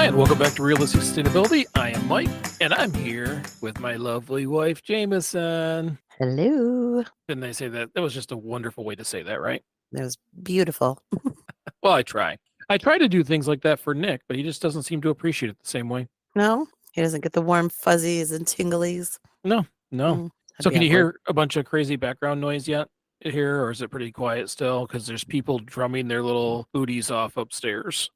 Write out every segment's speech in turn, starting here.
Hi, and welcome back to Realistic Sustainability. I am Mike, and I'm here with my lovely wife, Jamison. Hello. Didn't I say that? That was just a wonderful way to say that, right? That was beautiful. Well, I try. I try to do things like that for Nick, but he just doesn't seem to appreciate it the same way. No, he doesn't get the warm fuzzies and tinglies. No. I'd So be can on you board. hear a bunch of crazy background noise yet here, or is it pretty quiet still? Because there's people drumming their little booties off upstairs.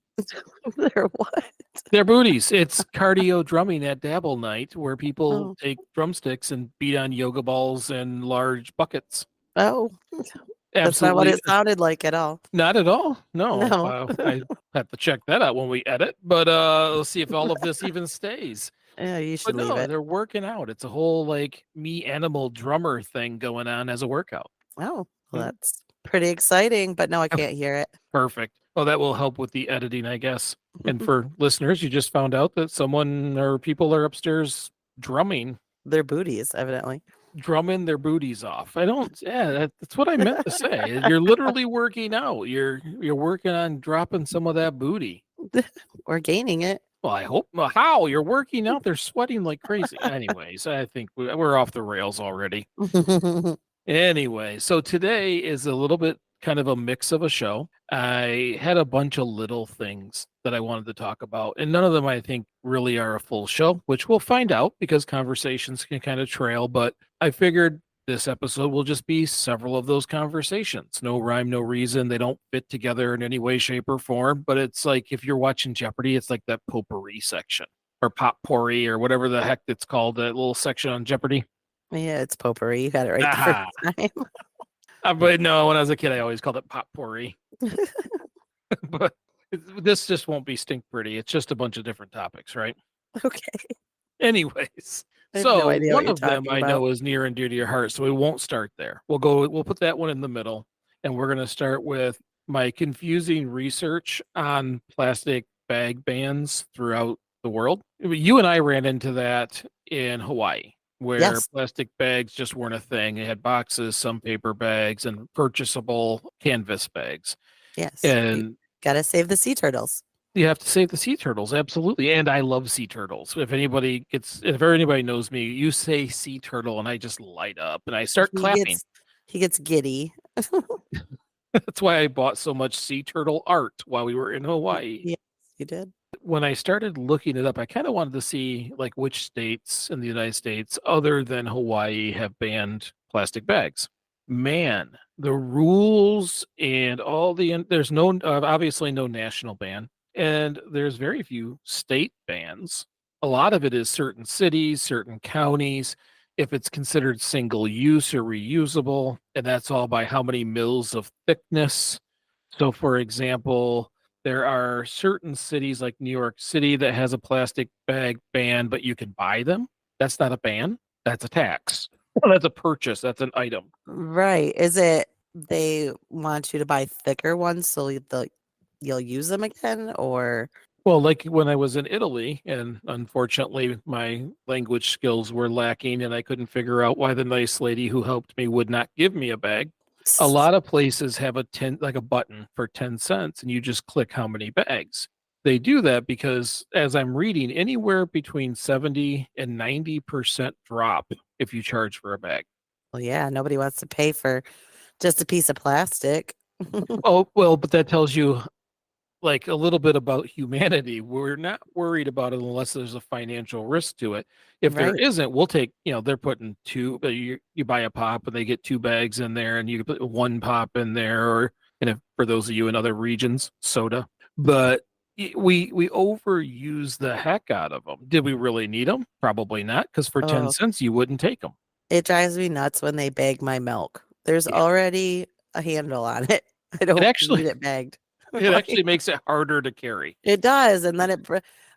They're what? Their booties. It's cardio drumming at Dabble Night, where people Oh, take drumsticks and beat on yoga balls and large buckets. oh, that's not what Absolutely it sounded like at all. not at all. No. No. I have to check that out when we edit, but let's see if all of this even stays. Yeah, you should But leave no, it. they're working out. It's a whole like me animal drummer thing going on as a workout. Oh, well, Mm. that's pretty exciting, but no, I can't hear it. Perfect. Well, that will help with the editing, I guess. And for listeners, you just found out that someone or people are upstairs drumming Their booties, evidently. drumming their booties off. I don't. Yeah, that's what I meant to say. You're literally working out. You're working on dropping some of that booty. Or gaining it. Well, I hope. Well, how you're working out? They're sweating like crazy. Anyways, I think we're off the rails already. Anyway, so today is a little bit kind of a mix of a show. I had a bunch of little things that I wanted to talk about, and none of them I think really are a full show, which we'll find out because conversations can kind of trail. But I figured this episode will just be several of those conversations. No rhyme, no reason. They don't fit together in any way, shape, or form. But it's like if you're watching Jeopardy, it's like that potpourri section or potpourri or whatever the heck it's called, that little section on Jeopardy. Yeah, it's potpourri. You got it right the Ah, first time. but no, when I was a kid, I always called it potpourri. But this just won't be stink pretty. It's just a bunch of different topics, right? Okay. Anyways, I have no so idea what one you're of them talking I about. know is near and dear to your heart, so we won't start there. We'll put that one in the middle, and we're going to start with my confusing research on plastic bag bans throughout the world. You and I ran into that in Hawaii, where Yes. plastic bags just weren't a thing. They had boxes, some paper bags, and purchasable canvas bags. Yes. You And gotta save the sea turtles. you have to save the sea turtles, absolutely. And I love sea turtles. If anybody knows me, you say sea turtle and I just light up and I start He clapping. gets he gets giddy. That's why I bought so much sea turtle art while we were in Hawaii. Yes, you did. When I started looking it up, I kind of wanted to see like which states in the United States other than Hawaii have banned plastic bags. Man, the rules and there's no obviously no national ban, and there's very few state bans. A lot of it is certain cities, certain counties, if it's considered single use or reusable, and that's all by how many mils of thickness. So, for example, there are certain cities like New York City that has a plastic bag ban, but you can buy them. That's not a ban, that's a tax. That's a purchase, that's an item. Right. Is it they want you to buy thicker ones so you'll use them again, or Well, like when I was in Italy, and unfortunately my language skills were lacking, and I couldn't figure out why the nice lady who helped me would not give me a bag. A lot of places have like a button for 10 cents, and you just click how many bags. They do that because, as I'm reading, anywhere between 70 and 90% drop if you charge for a bag. well, yeah, nobody wants to pay for just a piece of plastic. Oh, well, but that tells you like a little bit about humanity. We're not worried about it unless there's a financial risk to it. If there Right. isn't, we'll take, they're putting you buy a pop and they get two bags in there and you can put one pop in there, or, and if for those of you in other regions, soda. But we overuse the heck out of them. Did we really need them? Probably not, because for 10 Oh, cents, you wouldn't take them. it drives me nuts when they bag my milk. There's Yeah. already a handle on it. I It don't actually, need it bagged. it actually Like, makes it harder to carry. it does, and then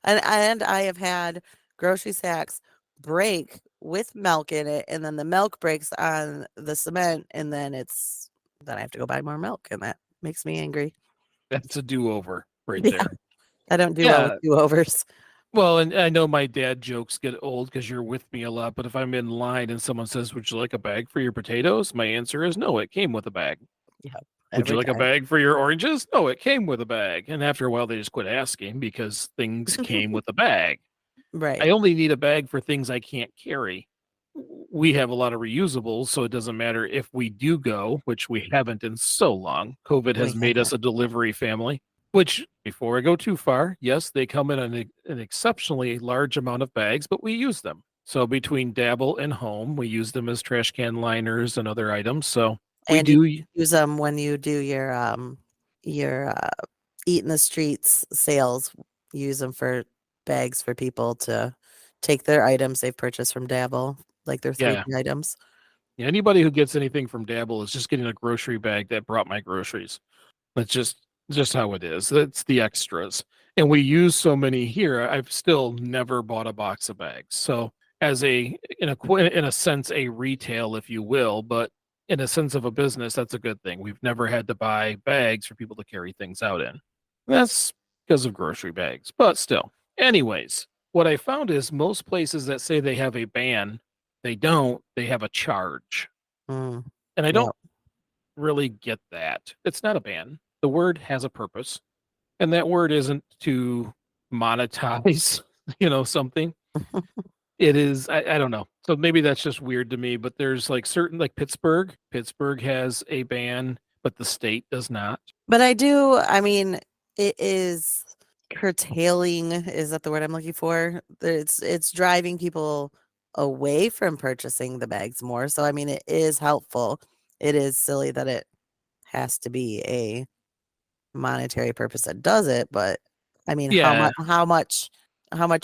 and I have had grocery sacks break with milk in it, and then the milk breaks on the cement, and then I have to go buy more milk, and that makes me angry. That's a do-over right Yeah, there. I don't do well with Yeah. do-overs. Well, and I know my dad jokes get old because you're with me a lot, but if I'm in line and someone says, "Would you like a bag for your potatoes?" My answer is no, it came with a bag. Yeah. Would you every like a time. bag for your oranges? No, it came with a bag. And after a while, they just quit asking because things came with a bag. Right. I only need a bag for things I can't carry. We have a lot of reusables, so it doesn't matter if we do go, which we haven't in so long. COVID We has made us haven't. a delivery family, which, before I go too far, yes, they come in an exceptionally large amount of bags, but we use them. So between Dabble and Home, we use them as trash can liners and other items. So we And you do, use them when you do your eat in the streets sales. Use them for bags for people to take their items they've purchased from Dabble, like their yeah. 3P items. Anybody who gets anything from Dabble is just getting a grocery bag that brought my groceries. That's just how it is. That's the extras. And we use so many here. I've still never bought a box of bags. So as in a sense a retail, if you will, but in a sense of a business, that's a good thing. We've never had to buy bags for people to carry things out in. That's because of grocery bags, but still. Anyways, what I found is most places that say they have a ban, they don't. They have a charge. Mm, And I don't yep. really get that. It's not a ban. The word has a purpose, and that word isn't to monetize, something. It is, I don't know. So maybe that's just weird to me, but there's like certain, like Pittsburgh. Pittsburgh has a ban, but the state does not. But I mean, it is curtailing, is that the word I'm looking for? It's driving people away from purchasing the bags more. So I mean, it is helpful. It is silly that it has to be a monetary purpose that does it, but I mean, Yeah. how much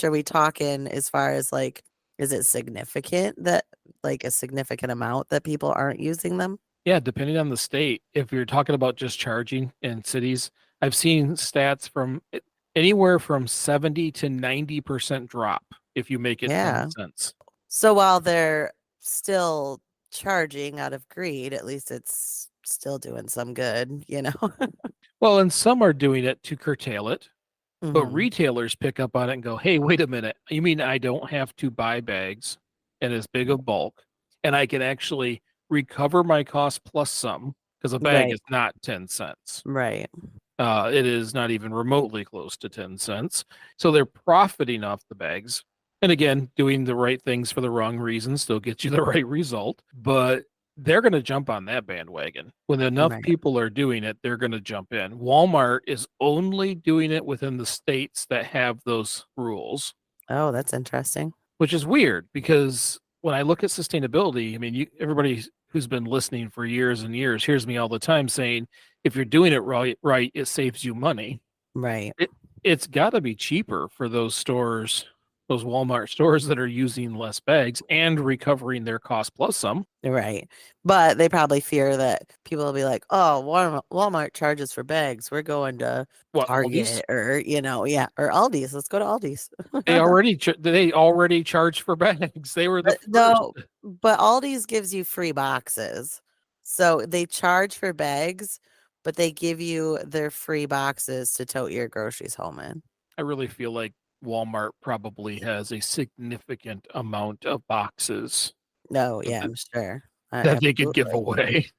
are we talking as far as like, is it significant that like a significant amount that people aren't using them? Yeah. Depending on the state, if you're talking about just charging in cities, I've seen stats from anywhere from 70 to 90% drop if you make it 10 Yeah. cents. So while they're still charging out of greed, at least it's still doing some good, you know? Well, and some are doing it to curtail it. But hmm retailers pick up on it and go, "Hey, wait a minute. You mean I don't have to buy bags in as big of bulk, and I can actually recover my cost plus some because a bag Right, is not 10 cents. right, It is not even remotely close to 10 cents. So they're profiting off the bags. And again, doing the right things for the wrong reasons still gets you the right result. But they're going to jump on that bandwagon. When enough right. people are doing it, they're going to jump in. Walmart is only doing it within the states that have those rules, Oh, that's interesting. which is weird because when I look at sustainability, I mean, everybody who's been listening for years and years hears me all the time saying, if you're doing it right, it saves you money. Right. It it's got to be cheaper for those stores, those Walmart stores that are using less bags and recovering their cost plus some. Right. But they probably fear that people will be like, "Oh, Walmart charges for bags. We're going to What, Aldi's? Target or, yeah, or Aldi's. Let's go to Aldi's." They already charge for bags. They were the But first. no, but Aldi's gives you free boxes. So they charge for bags, but they give you their free boxes to tote your groceries home in. I really feel like Walmart probably has a significant amount of boxes No, yeah, that, I'm sure. that they could give Absolutely. away.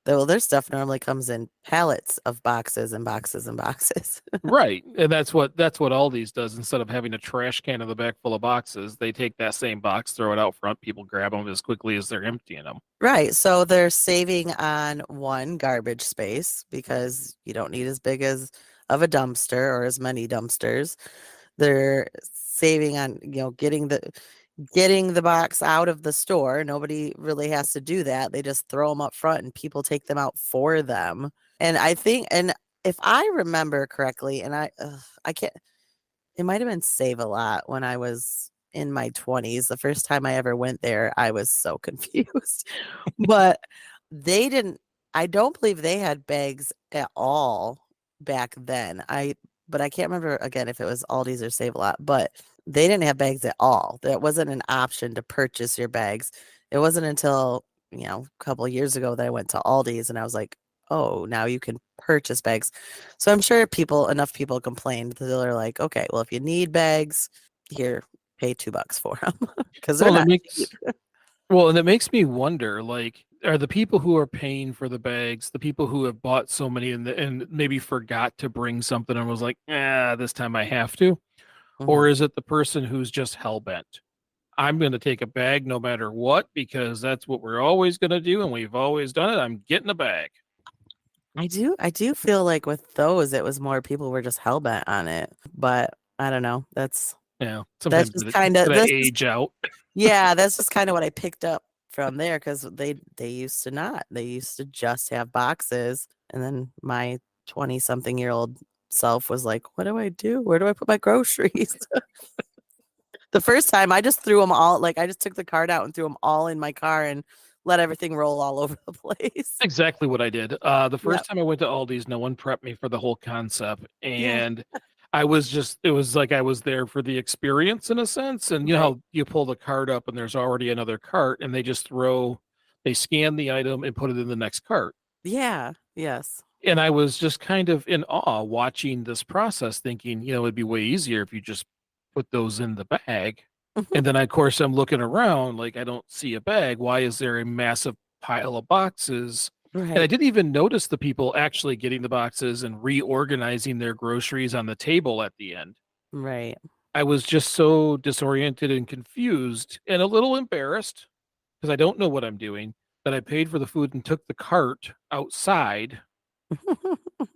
Well, their stuff normally comes in pallets of boxes and boxes and boxes. Right. And that's what Aldi's does. Instead of having a trash can in the back full of boxes, they take that same box, throw it out front, people grab them as quickly as they're emptying them. Right. So they're saving on one garbage space because you don't need as big as of a dumpster or as many dumpsters. They're saving on, getting the box out of the store. Nobody really has to do that. They just throw them up front and people take them out for them. And I think, and if I remember correctly, and I can't, it might have been Save a Lot when I was in my 20s. The first time I ever went there, I was so confused. But they didn't, I don't believe they had bags at all back then. But I can't remember again if it was Aldi's or Save a Lot, but they didn't have bags at all. That wasn't an option to purchase your bags. It wasn't until, a couple of years ago that I went to Aldi's and I was like, oh, now you can purchase bags. So I'm sure enough people complained that they're like, okay, well, if you need bags, here, pay $2 for them because they're Well, it not cheap. makes well, and it makes me wonder, like, are the people who are paying for the bags, the people who have bought so many and maybe forgot to bring something and was like, this time I have to? Mhm. Or is it the person who's just hell bent? I'm going to take a bag no matter what because that's what we're always going to do and we've always done it. I'm getting a bag. I do feel like with those, it was more people were just hell bent on it. But I don't know. Yeah, That's sometimes just it's kind of going to this is age out. yeah, that's just kind of what I picked up from there because they used to not. They used to just have boxes, and then my 20-something-year-old self was like, "What do I do? Where do I put my groceries?" The first time I just threw them all, like I just took the card out and threw them all in my car and let everything roll all over the place. Exactly what I did. The Yep. first time I went to Aldi's, no one prepped me for the whole concept, Yeah. and it was like I was there for the experience in a sense. And you know Right. how you pull the cart up and there's already another cart, and they scan the item and put it in the next cart. Yeah. Yes. And I was just kind of in awe watching this process, thinking, it'd be way easier if you just put those in the bag. And then, of course, I'm looking around like I don't see a bag. Why is there a massive pile of boxes? And I Right. didn't even notice the people actually getting the boxes and reorganizing their groceries on the table at the end. Right. I was just so disoriented and confused and a little embarrassed because I don't know what I'm doing that I paid for the food and took the cart outside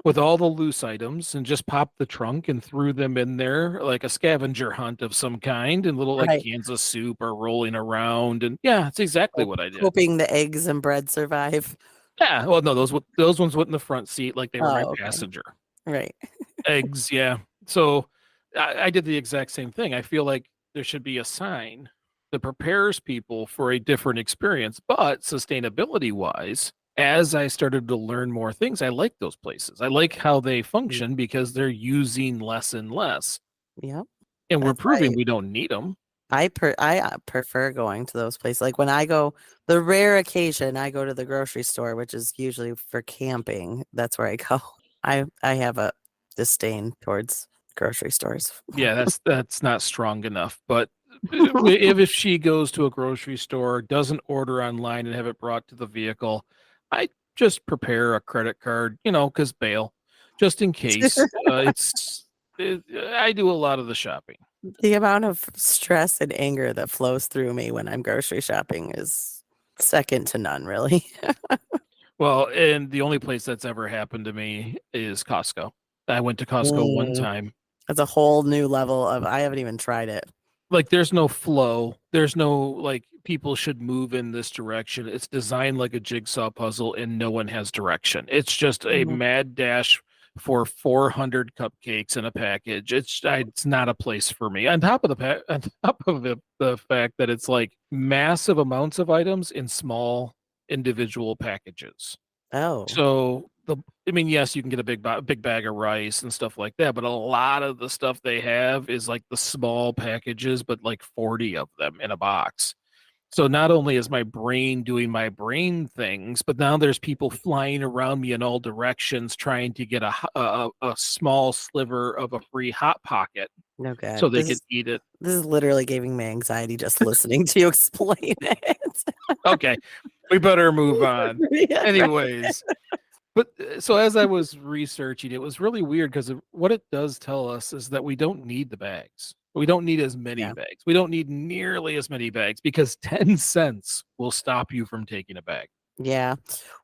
with all the loose items and just popped the trunk and threw them in there like a scavenger hunt of some kind and little like Right. cans of soup are rolling around. And yeah, it's exactly what I did. Hoping the eggs and bread survive. Yeah, well, no, those ones went in the front seat like they were my Oh, okay. passenger. Right. Eggs, yeah. So I did the exact same thing. I feel like there should be a sign that prepares people for a different experience, but sustainability wise, as I started to learn more things, I like those places. I like how they Mm. function because they're using less and less, Yep. and we're That's proving why we don't need them. I prefer going to those places. Like when I go, the rare occasion I go to the grocery store, which is usually for camping, that's where I go. I have a disdain towards grocery stores. Yeah, that's not strong enough. But if she goes to a grocery store, doesn't order online and have it brought to the vehicle, I just prepare a credit card, because bail, just in case. I do a lot of the shopping. The amount of stress and anger that flows through me when I'm grocery shopping is second to none, really. Well, and the only place that's ever happened to me is Costco. I went to Costco one Mm. time. That's a whole new level of I haven't even tried it. Like there's no flow. There's no like people should move in this direction. It's designed like a jigsaw puzzle and no one has direction. It's just a Mhm. mad dash for 400 cupcakes in a package. It's not a place for me. On top of on top of the fact that it's like massive amounts of items in small individual packages. Oh, So I mean, yes, you can get a big bag of rice and stuff like that, but a lot of the stuff they have is like the small packages, but like 40 of them in a box. So not only is my brain doing my brain things, but now there's people flying around me in all directions trying to get a small sliver of a free hot pocket no so good. they can eat it. This is literally giving me anxiety just listening to you explain it. Okay, we better move on. Yeah, right. Anyways, but so as I was researching, it was really weird because what it does tell us is that we don't need the bags. We don't need as many Yeah. bags. We don't need nearly as many bags because 10 cents will stop you from taking a bag. Yeah.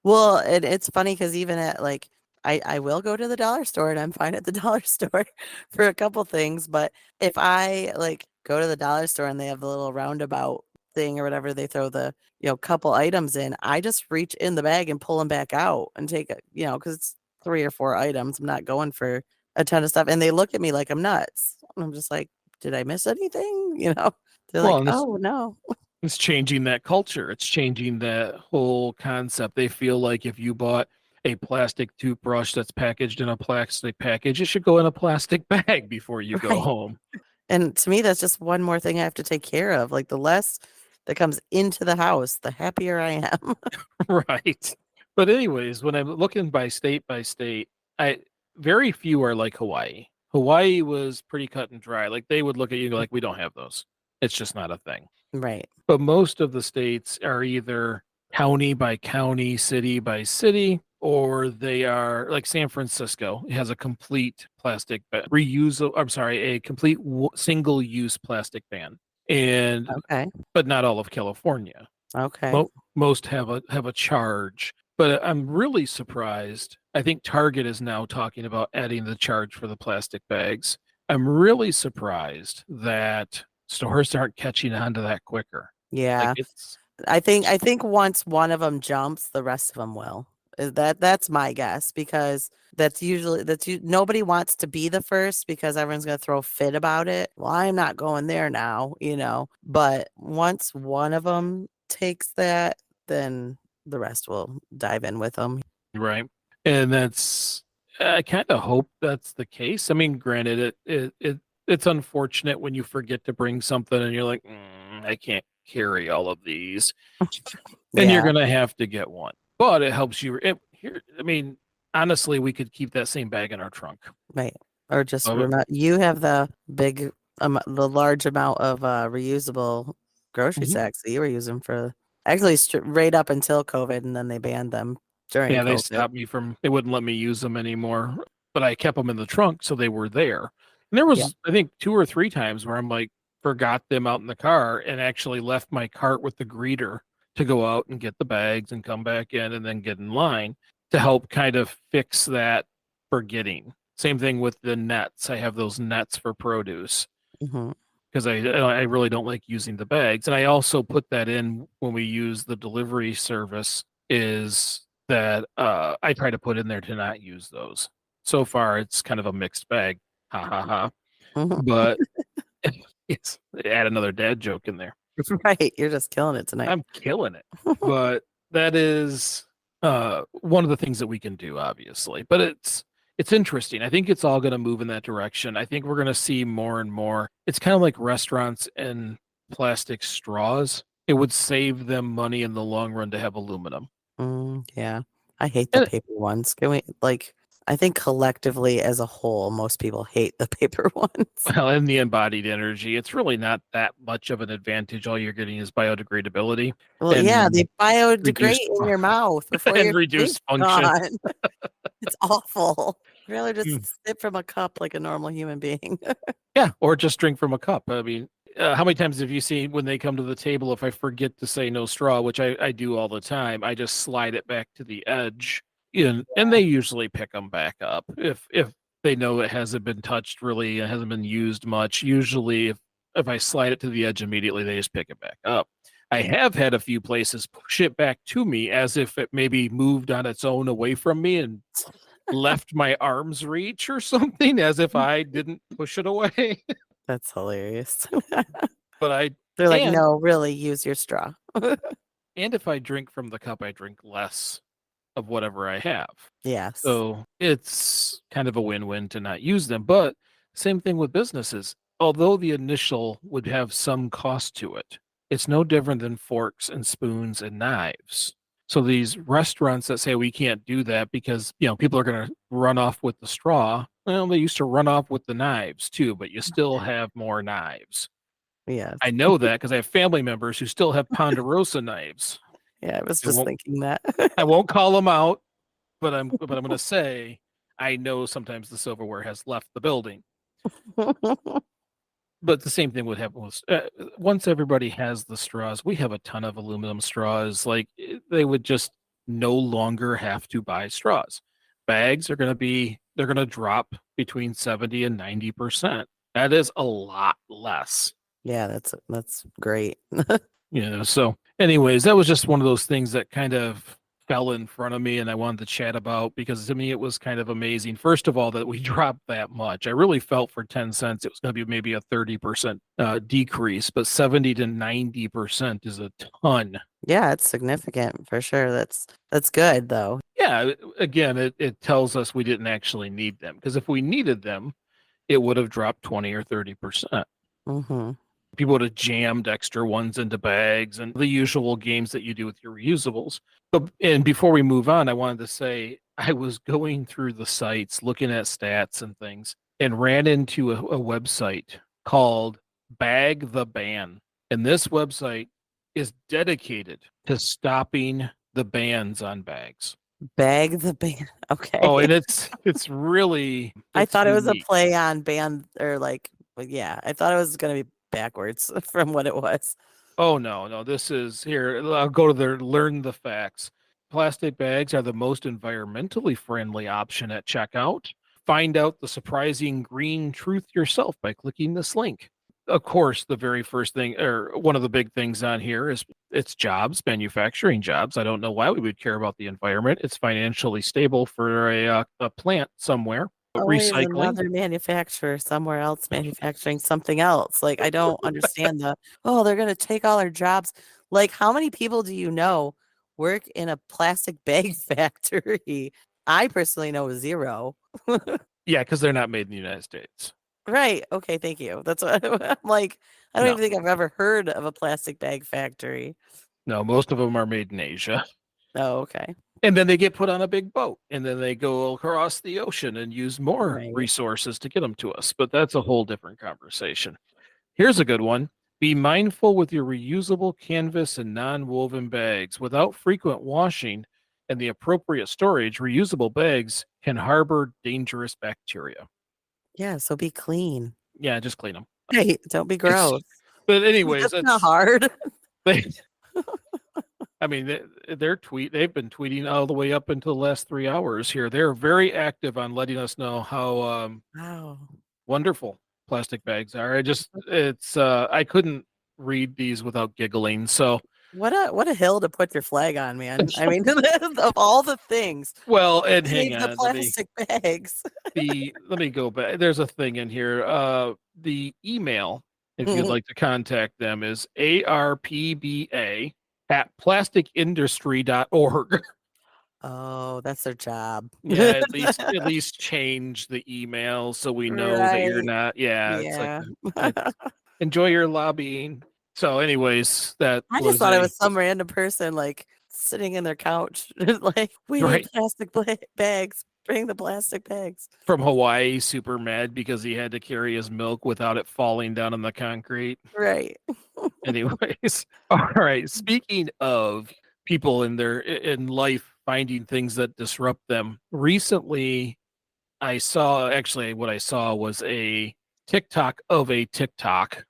Well, it's funny because even at like I will go to the dollar store and I'm fine at the dollar store for a couple things, but if I like go to the dollar store and they have the little roundabout thing or whatever, they throw the, couple items in, I just reach in the bag and pull them back out and take it, because it's 3 or 4 items. I'm not going for a ton of stuff. And they look at me like I'm nuts. And I'm just like, did I miss anything? They're Well, like, and oh no. it's changing that culture. It's changing that whole concept. They feel like if you bought a plastic toothbrush that's packaged in a plastic package, it should go in a plastic bag before you go Right. home. And to me, that's just one more thing I have to take care of. Like the less that comes into the house, the happier I am. Right. But anyways, when I'm looking by state, I very few are like Hawaii. Hawaii was pretty cut and dry. Like they would look at you and go like, we don't have those. It's just not a thing. Right. But most of the states are either county by county, city by city, or they are like San Francisco has a complete plastic reusable. I'm sorry, a complete single-use plastic ban, and Okay. but not all of California. Okay. Most have a charge, but I'm really surprised. I think Target is now talking about adding the charge for the plastic bags. I'm really surprised that stores aren't catching on to that quicker. Like Yeah. it's I think once one of them jumps, the rest of them will. That's my guess because nobody wants to be the first because everyone's going to throw a fit about it. Well, I'm not going there now, but once one of them takes that, then the rest will dive in with them. right. And that's I kind of hope that's the case. I mean, granted, it's unfortunate when you forget to bring something and you're like, I can't carry all of these, and you're Yeah, gonna have to get one. But it helps you. Here, I mean, honestly, we could keep that same bag in our trunk. right. Or just Of it. you have the the large amount of reusable grocery Mhm. sacks that you were using for actually right up until COVID, and then they banned them during Yeah, they COVID. stopped me from. They wouldn't let me use them anymore. But I kept them in the trunk, so they were there. And there Yeah. was, I think, 2 or 3 times where I'm like, forgot them out in the car and actually left my cart with the greeter to go out and get the bags and come back in and then get in line to help kind of fix that forgetting. Same thing with the nets. I have those nets for produce Hmm. because I really don't like using the bags. And I also put that in when we use the delivery service is that I try to put in there to not use those. So far, it's kind of a mixed bag. Ha ha ha. Hmm. But it's add another dad joke in there. Right. You're just killing it tonight. I'm killing it. But that is one of the things that we can do, obviously. But it's interesting. I think it's all going to move in that direction. I think we're going to see more and more. It's kind of like restaurants and plastic straws. It would save them money in the long run to have aluminum. Yeah. I hate the And paper ones. Can we I think collectively as a whole, most people hate the paper ones. well, in the embodied energy, it's really not that much of an advantage. All you're getting is biodegradability Well, yeah, and they biodegrade reduced in your mouth before and your teeth reduced function. gone. It's awful. I'd rather just Mm. sip from a cup like a normal human being. Yeah, or just drink from a cup. I mean, how many times have you seen when they come to the table, if I forget to say no straw, which I do all the time, I just slide it back to the edge, and they usually pick them back up if they know it hasn't been touched really, it hasn't been used much. Usually, if I slide it to the edge immediately, they just pick it back up. I have had a few places push it back to me as if it maybe moved on its own away from me and left my arm's reach or something, as if I didn't push it away. That's hilarious. But I They're like, and no, really use your straw. and if I drink from the cup, I drink less of whatever I have. Yes. So it's kind of a win-win to not use them. But same thing with businesses. Although the initial would have some cost to it, it's no different than forks and spoons and knives. So these restaurants that say we can't do that because people are going to run off with the straw. Well, they used to run off with the knives too, but you still have more knives. Yes. I know that because I have family members who still have Ponderosa knives. Yeah, I was I just won't thinking that. I won't call them out, but I'm going to say I know sometimes the silverware has left the building. But the same thing would happen with once everybody has the straws. We have a ton of aluminum straws. Like they would just no longer have to buy straws. Bags are they're going to drop between 70 and 90%. That is a lot less. Yeah, that's great. So anyways, that was just one of those things that kind of fell in front of me and I wanted to chat about because to me it was kind of amazing. First of all, that we dropped that much. I really felt for 10 cents it was going to be maybe a 30% decrease, but 70 to 90% is a ton. Yeah, it's significant for sure. That's good though. Yeah, again, it tells us we didn't actually need them because if we needed them, it would have dropped 20 or 30%. Hmm. People would have jammed extra ones into bags and the usual games that you do with your reusables. And before we move on, I wanted to say I was going through the sites, looking at stats and things, and ran into a website called Bag the Ban. And this website is dedicated to stopping the bans on bags. Bag the band. Oh, Okay. and it's really I it's thought it was a unique. play on band or like, well, yeah, I thought it was going to be backwards from what it was. Oh no, no, this is here. I'll go to their learn the facts. Plastic bags are the most environmentally friendly option at checkout. Find out the surprising green truth yourself by clicking this link. Of course, the very first thing, or one of the big things on here is it's jobs, manufacturing jobs. I don't know why we would care about the environment. It's financially stable for a plant somewhere. Always Recycling. another manufacturer somewhere else manufacturing something else. Like, I don't understand oh, they're going to take all our jobs. Like, how many people do you know work in a plastic bag factory? I personally know zero. Yeah, because they're not made in the United States. Right. Okay. Thank you. That's what I'm like. I don't No, even think I've ever heard of a plastic bag factory. no, most of them are made in Asia. Oh, okay. And then they get put on a big boat and then they go across the ocean and use more Right. resources to get them to us. But that's a whole different conversation. Here's a good one. Be mindful with your reusable canvas and non-woven bags. Without frequent washing and the appropriate storage, reusable bags can harbor dangerous bacteria. Yeah. So be clean. Yeah, just clean them. Right. Don't be It's gross. but anyways, That's not it's hard. they I mean, they've been tweeting all the way up until the last 3 hours here. They're very active on letting us know how Wow. wonderful plastic bags are. I couldn't read these without giggling. So, What a hill to put your flag on, man. I mean, of all the things, well, and hang save the on, plastic bags. let me go back. There's a thing in here. The email, if you'd Mhm. like to contact them, is arpba@plasticindustry.org. Oh, that's their job. Yeah, at least change the email so we know that you're Right. not. Yeah, it's like Yeah. enjoy your lobbying. So, anyways, that I just was thought it a was some random person like sitting in their couch, like, we need right plastic bags. Bring the plastic bags. from Hawaii, super mad because he had to carry his milk without it falling down on the concrete. Right. Anyways, all right. Speaking of people in life finding things that disrupt them, recently what I saw was a TikTok of a TikTok.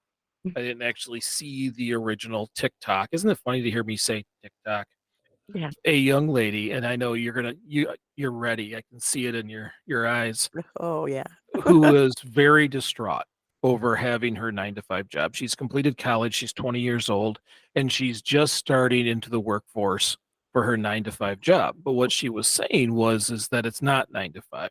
I didn't actually see the original TikTok. Isn't it funny to hear me say TikTok? Yeah. A young lady, and I know you're ready. I can see it in your eyes, Oh, yeah. who is very distraught over having her 9 to 5 job. She's completed college, she's 20 years old, and she's just starting into the workforce for her 9 to 5 job. But what she was saying is that it's not 9 to 5.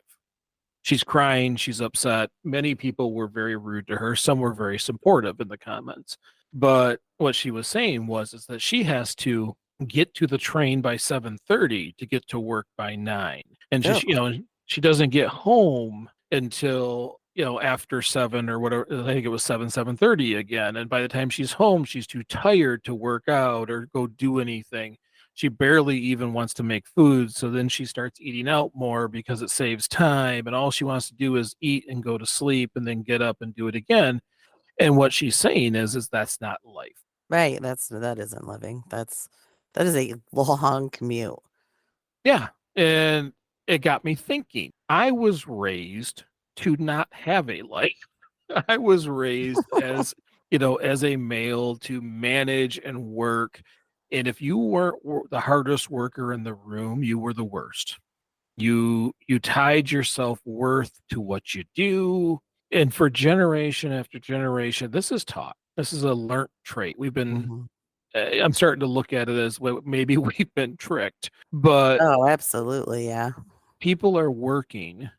She's crying, she's upset. Many people were very rude to her, some were very supportive in the comments. But what she was saying is that she has to get to the train by 7:30 to get to work by 9. And Oh, she doesn't get home until, after 7 or whatever. I think it was 7:30 again. And by the time she's home, she's too tired to work out or go do anything. She barely even wants to make food. So then she starts eating out more because it saves time. And all she wants to do is eat and go to sleep and then get up and do it again. And what she's saying is that's not life. right. That isn't living. That is a long commute. Yeah. And it got me thinking. I was raised to not have a life. I was raised as a male to manage and work. And if you weren't the hardest worker in the room, you were the worst. You tied your self-worth to what you do. And for generation after generation, this is taught. This is a learned trait. Mhm. I'm starting to look at it as maybe we've been tricked, but Oh, absolutely. Yeah. people are working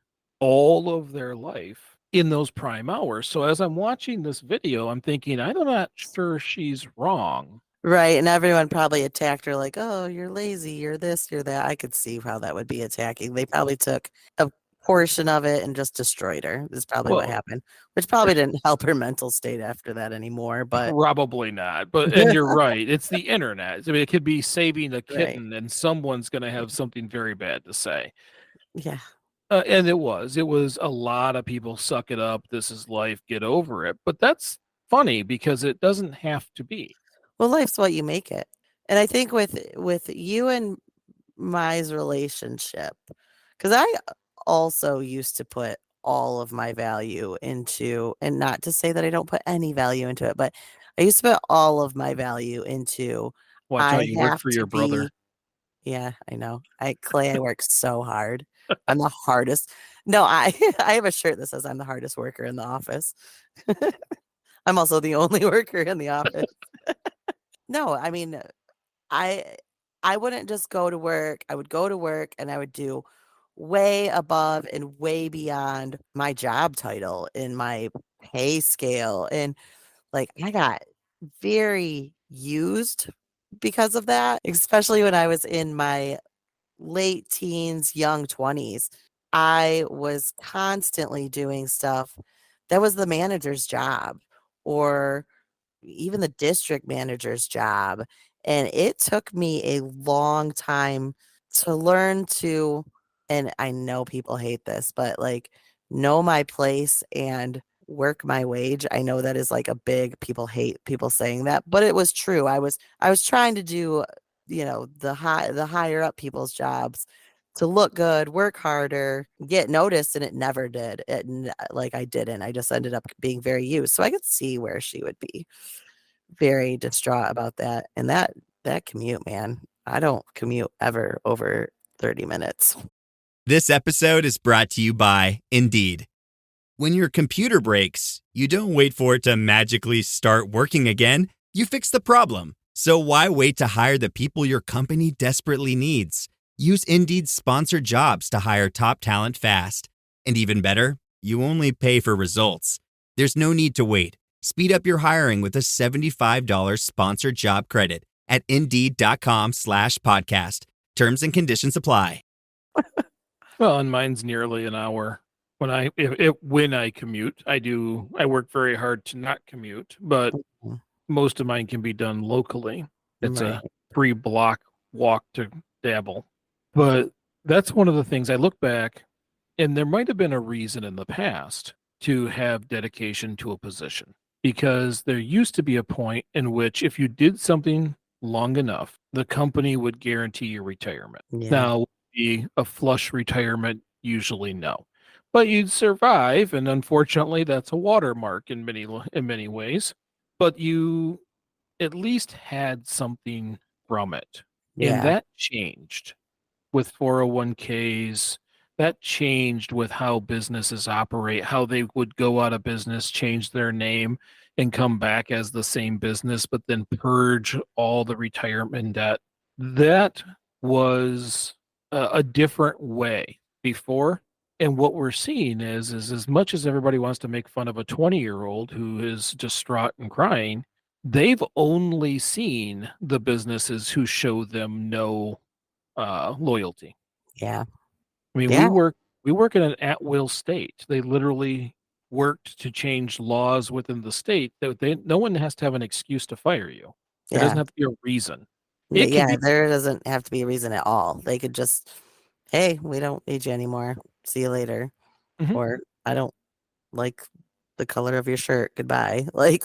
all of their life in those prime hours. So as I'm watching this video, I'm thinking, I'm not sure she's wrong. Right, and everyone probably attacked her like, "Oh, you're lazy, you're this, you're that." I could see how that would be attacking. They probably took a portion of it and just destroyed her, is probably what Well, happened, which probably didn't help her mental state after that anymore, but probably not. And you're right. It's the internet. I mean, it could be saving a right. kitten and someone's going to have something very bad to say. Yeah. And it was a lot of people suck it up. This is life. Get over it. But that's funny because it doesn't have to be. Well, life's what you make it. And I think with you and my's relationship, because I also used to put all of my value into, and not to say that I don't put any value into it, but I used to put all of my value into, Watch I out, you work have for to your brother. be, yeah, I know. I work so hard. I'm the hardest. No, I I have a shirt that says I'm the hardest worker in the office. I'm also the only worker in the office. No, I mean, I I wouldn't just go to work. I would go to work and I would do way above and way beyond my job title and my pay scale. And like I got very used because of that, especially when I was in my late teens, young 20s. I was constantly doing stuff that was the manager's job or even the district manager's job. And it took me a long time to learn to, and I know people hate this, but like know my place and work my wage. I know that is like a big, people hate people saying that, but it was true. I was trying to do, the higher up people's jobs to look good, work harder, get noticed, and it never did. Like I didn't. I just ended up being very used. So I could see where she would be very distraught about that. And that commute, man, I don't commute ever over 30 minutes. This episode is brought to you by Indeed. When your computer breaks, you don't wait for it to magically start working again. You fix the problem. So why wait to hire the people your company desperately needs? Use Indeed's sponsored jobs to hire top talent fast. And even better, you only pay for results. There's no need to wait. Speed up your hiring with a $75 sponsored job credit at Indeed.com/podcast. Terms and conditions apply. Well, and mine's nearly an hour. When I commute, I work very hard to not commute, but Mhm. most of mine can be done locally. It's Right. a 3 block walk to Dabble. But that's one of the things I look back, and there might have been a reason in the past to have dedication to a position, because there used to be a point in which if you did something long enough, the company would guarantee your retirement. Yeah. Now, would it be a flush retirement? Usually no. But you'd survive, and unfortunately that's a watermark in many ways. But you at least had something from it. And Yeah. that changed with 401ks. That changed with how businesses operate, how they would go out of business, change their name, and come back as the same business, but then purge all the retirement debt. That was a different way before. And what we're seeing is as much as everybody wants to make fun of a 20-year-old who is distraught and crying, they've only seen the businesses who show them no loyalty. Yeah. I mean, we Yeah. work we work in an at-will state. They literally worked to change laws within the state that no one has to have an excuse to fire you. There Yeah. doesn't have to be a reason. It can Yeah. be There doesn't have to be a reason at all. They could just, hey, we don't need you anymore. See you later. Mhm. Or I don't like the color of your shirt. Goodbye. Like,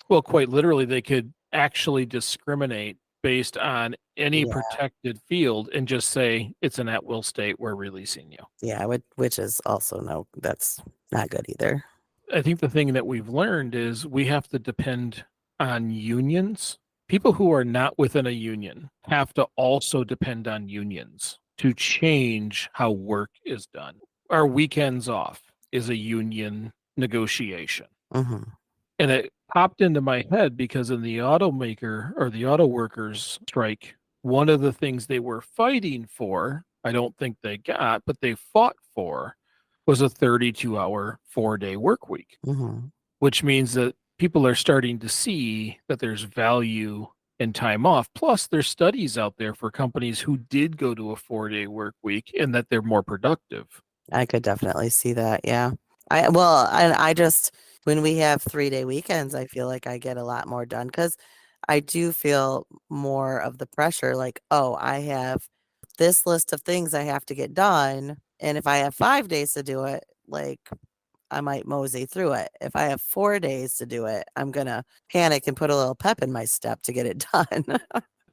Well, quite literally, they could actually discriminate based on any yeah. protected field and just say it's an at-will state. We're releasing you. Yeah. Which is also no, that's not good either. I think the thing that we've learned is we have to depend on unions. People who are not within a union have to also depend on unions to change how work is done. Our weekends off is a union negotiation. Hmm. And it popped into my head because in the automaker or the auto workers strike, one of the things they were fighting for, I don't think they got, but they fought for, was a 32-hour, 4-day work week, Hmm. which means that people are starting to see that there's value in time off. Plus, there's studies out there for companies who did go to a 4-day work week and that they're more productive. I could definitely see that. Yeah. I just, when we have 3-day weekends, I feel like I get a lot more done because I do feel more of the pressure. Like, oh, I have this list of things I have to get done. And if I have 5 days to do it, like, I might mosey through it. If I have 4 days to do it, I'm going to panic and put a little pep in my step to get it done.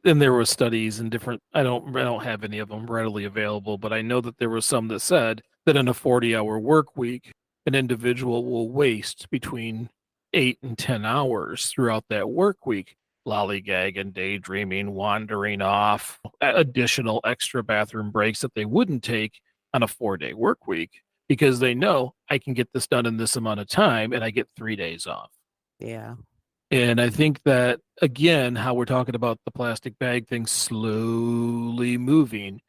And there were studies and different, I don't have any of them readily available, but I know that there was some that said that in a 40-hour work week, an individual will waste between 8 and 10 hours throughout that work week, lollygagging, daydreaming, wandering off, additional extra bathroom breaks that they wouldn't take on a 4-day work week because they know I can get this done in this amount of time and I get 3 days off. Yeah. And I think that, again, how we're talking about the plastic bag thing slowly moving.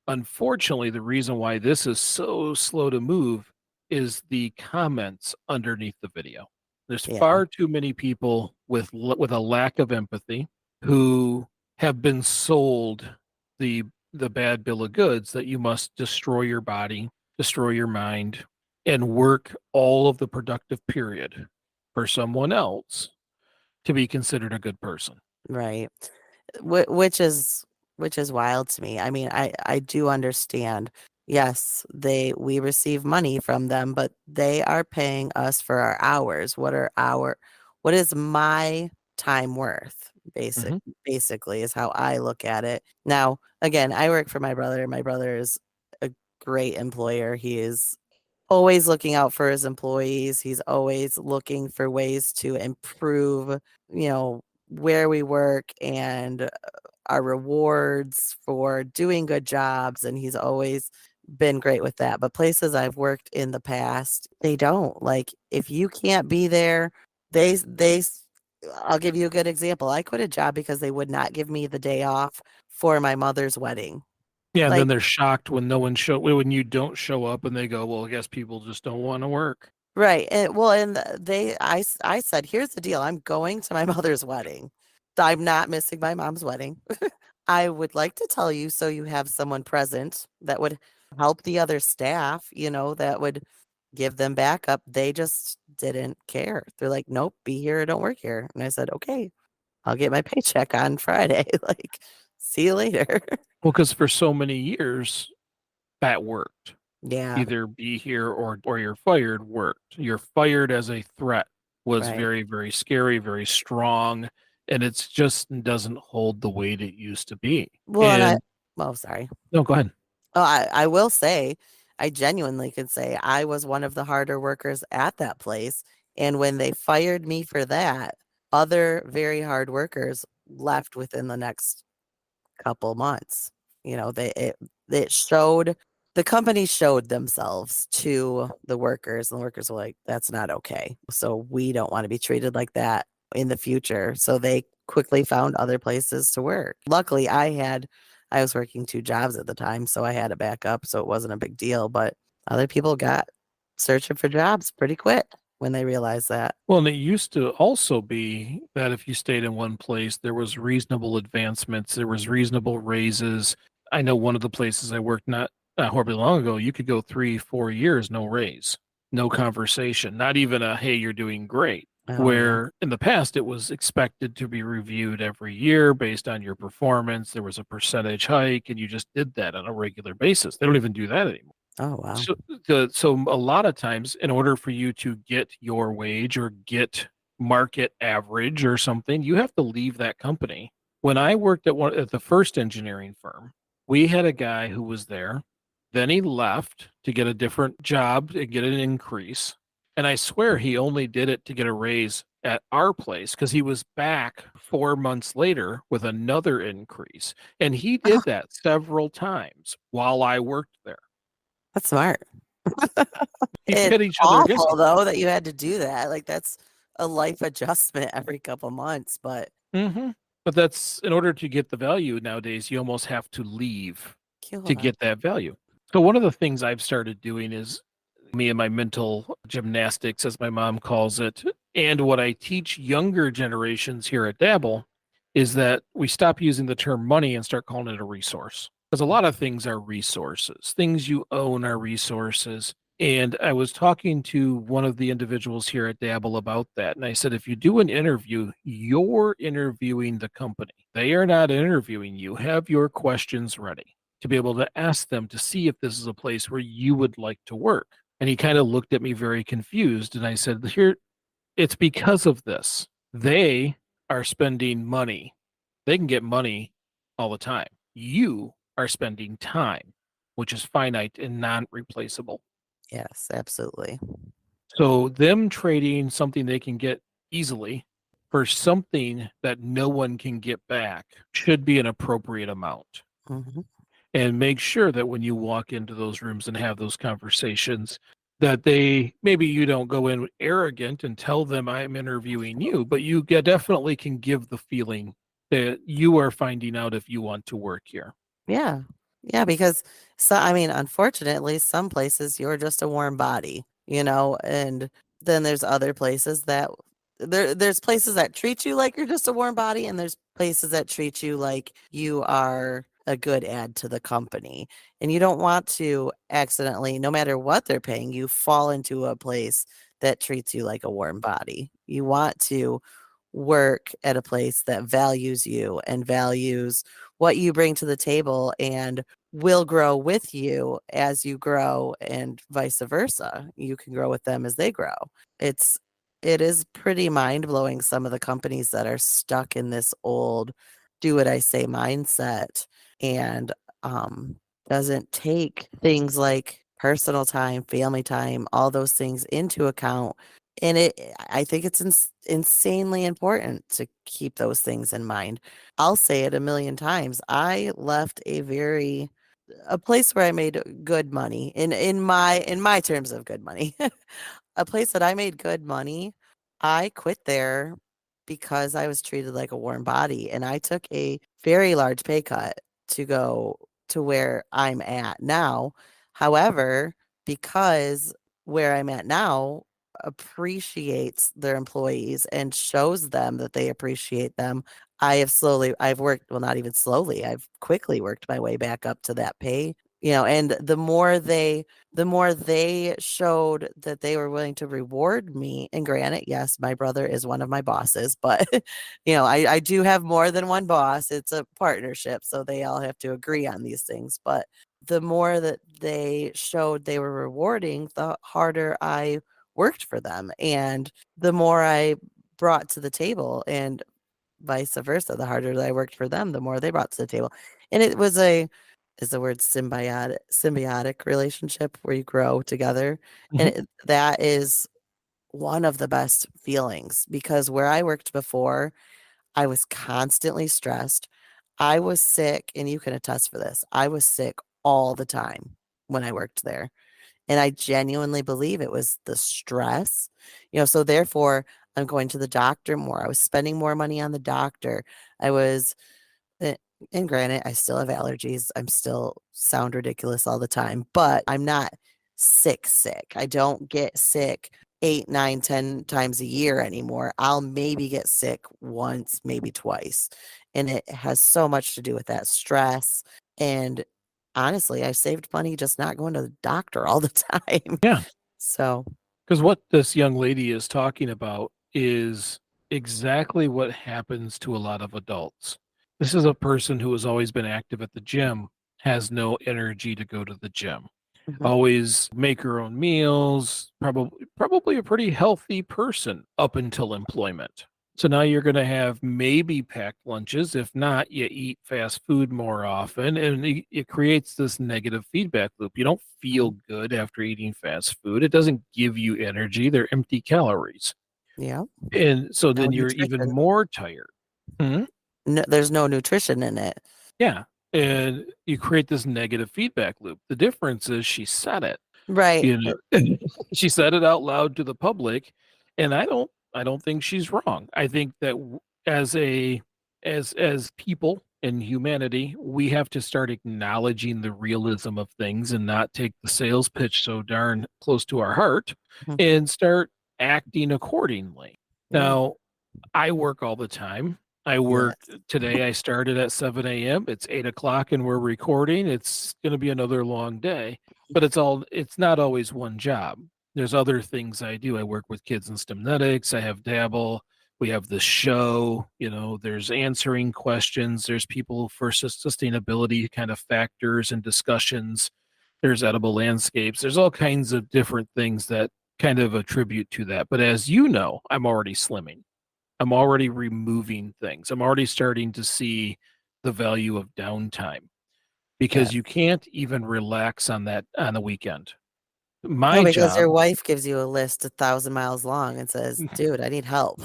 Unfortunately, the reason why this is so slow to move is the comments underneath the video. There's Yeah. far too many people with a lack of empathy who have been sold the bad bill of goods that you must destroy your body, destroy your mind, and work all of the productive period for someone else to be considered a good person. Right. Which is wild to me. I mean, I do understand. Yes, we receive money from them, but they are paying us for our hours. What is my time worth? Mhm. Basically is how I look at it. Now, again, I work for my brother. My brother is a great employer. He is always looking out for his employees. He's always looking for ways to improve, where we work and our rewards for doing good jobs. And he's always been great with that. But places I've worked in the past, they don't. Like, if you can't be there, I'll give you a good example. I quit a job because they would not give me the day off for my mother's wedding. Yeah, and then Like, they're shocked when when you don't show up, and they go, "Well, I guess people just don't want to work." right. And I said, here's the deal. I'm going to my mother's wedding. I'm not missing my mom's wedding. I would like to tell you so you have someone present that would help the other staff, that would give them backup. They just didn't care. They're like, nope, be here or don't work here. And I said, okay, I'll get my paycheck on Friday. Like, see you later. Well, because for so many years that worked. Yeah, Either be here or you're fired worked. You're fired as a threat was right. very, very scary, very strong, and it's just doesn't hold the weight it used to be. Well, And sorry. no, go ahead. Oh, I will say, I genuinely could say I was one of the harder workers at that place. And when they fired me for that, other very hard workers left within the next couple months. It showed the company showed themselves to the workers, and the workers were like, that's not okay. So we don't want to be treated like that in the future. So they quickly found other places to work. Luckily, I was working 2 jobs at the time, so I had a backup, so it wasn't a big deal. But other people got searching for jobs pretty quick when they realized that. Well, and it used to also be that if you stayed in one place, there was reasonable advancements, there was reasonable raises. I know one of the places I worked not horribly long ago, you could go 3, 4 years, no raise, no conversation, not even a, hey, you're doing great. Oh yeah. Where in the past it was expected to be reviewed every year based on your performance. There was a percentage hike, and you just did that on a regular basis. They don't even do that anymore. Oh wow. So a lot of times, in order for you to get your wage or get market average or something, you have to leave that company. When I worked at the first engineering firm, we had a guy who was there. Then he left to get a different job and get an increase. And I swear he only did it to get a raise at our place because he was back 4 months later with another increase. And he did that several times while I worked there. That's smart. He It's paid each other. I guess. awful though that you had to do that. Like, that's a life adjustment every couple months, but But that's in order to get the value nowadays, you almost have to leave can you to hold on? get that value. So one of the things I've started doing is me and my mental gymnastics, as my mom calls it, and what I teach younger generations here at Dabble is that we stop using the term money and start calling it a resource. Because a lot of things are resources. Things you own are resources. And I was talking to one of the individuals here at Dabble about that. And I said, if you do an interview, you're interviewing the company. They are not interviewing you. Have your questions ready to be able to ask them to see if this is a place where you would like to work. And he kind of looked at me very confused. And I said, here, it's because of this. They are spending money. They can get money all the time. You are spending time, which is finite and non-replaceable. Yes, absolutely. So them trading something they can get easily for something that no one can get back should be an appropriate amount. Hmm. And make sure that when you walk into those rooms and have those conversations, that they maybe you don't go in arrogant and tell them I'm interviewing you, but you definitely can give the feeling that you are finding out if you want to work here. Yeah. Yeah, because I mean, unfortunately, some places you're just a warm body, and then there's other places that there's places that treat you like you're just a warm body, and there's places that treat you like you are a good add to the company. And you don't want to accidentally, no matter what they're paying you, fall into a place that treats you like a warm body. You want to work at a place that values you and values what you bring to the table and will grow with you as you grow, and vice versa. You can grow with them as they grow. It is pretty mind-blowing, some of the companies that are stuck in this old do what I say mindset, and doesn't take things like personal time, family time, all those things into account. And I think it's insanely important to keep those things in mind. I'll say it a million times. I left a place where I made good money in my terms of good money. A place that I made good money. I quit there because I was treated like a warm body, and I took a very large pay cut to go to where I'm at now. However, because where I'm at now appreciates their employees and shows them that they appreciate them, I've worked, well, not even slowly, I've quickly worked my way back up to that pay, and the more they showed that they were willing to reward me. And granted, yes, my brother is one of my bosses, but I do have more than one boss. It's a partnership, so they all have to agree on these things. But the more that they showed they were rewarding, the harder I worked for them, and the more I brought to the table, and vice versa. The harder that I worked for them, the more they brought to the table. And it was is the word symbiotic relationship where you grow together. And Mhm. that is one of the best feelings, because where I worked before, I was constantly stressed. I was sick, and you can attest for this. I was sick all the time when I worked there. And I genuinely believe it was the stress, so therefore I'm going to the doctor more. I was spending more money on the doctor. I was, eh, and granted, I still have allergies. I'm still sound ridiculous all the time, but I'm not sick. I don't get sick 8, 9, 10 times a year anymore. I'll maybe get sick once, maybe twice. And it has so much to do with that stress. And honestly, I saved money just not going to the doctor all the time. Yeah. So, Because what this young lady is talking about is exactly what happens to a lot of adults. This is a person who has always been active at the gym, has no energy to go to the gym, mhm, always make her own meals, probably a pretty healthy person up until employment. So now you're going to have maybe packed lunches. If not, you eat fast food more often, and it creates this negative feedback loop. You don't feel mhm. good after eating fast food. It doesn't give you energy. They're empty calories. Yeah, And so no then you're even nutrition. more tired. Hmm? No, there's no nutrition in it. Yeah. And you create this negative feedback loop. The difference is she said it. Right. You know, she said it out loud to the public, and I don't think she's wrong. I think that as as people in humanity, we have to start acknowledging the realism of things and not take the sales pitch so darn close to our heart, Mhm. and start acting accordingly. Yeah. Now, I work all the time. I work Yes. today. I started at 7 a.m. It's 8 o'clock and we're recording. It's going to be another long day, but it's not always one job. There's other things I do. I work with kids in STEMnetics. I have Dabble. We have the show, there's answering questions. There's people for sustainability kind of factors and discussions. there's edible landscapes, there's all kinds of different things that kind of attribute to that. But as you know, I'm already slimming. I'm already removing things. I'm already starting to see the value of downtime Yeah. because you can't even relax on that on the weekend. No, My because your job, wife gives you a list 1,000 miles long and says, dude, I need help.